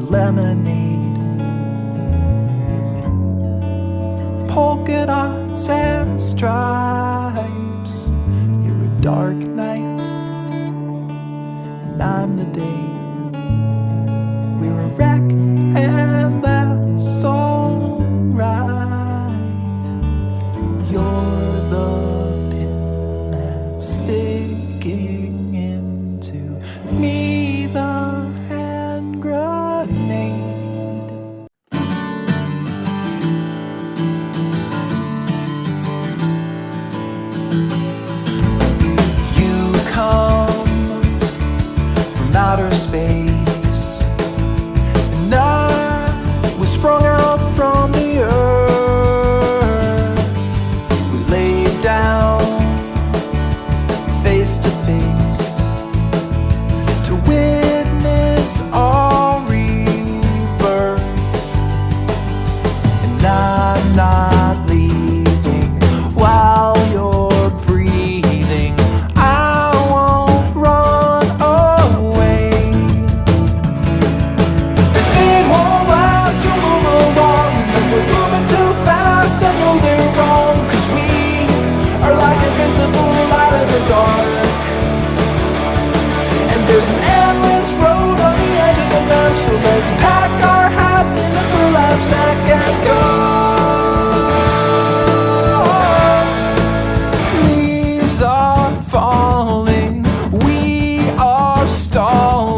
lemonade. Polka dots and stripes. You're a dark night, and I'm the day. We're a wreck, and that's alright. You're the pin that's sticking into me, the hand grenade. You come from outer space, and I was sprung out from the earth. We laid down face to face to witness our rebirth. And I'm not leaving while you're breathing. I won't run away. They say it won't last, you'll move along, but we're moving too fast. I know they're wrong, 'cause we are like invisible light in the dark. And there's an endless road on the edge of the map, so let's pack our hats in a burlap sack and go. Leaves are falling, we are stalling.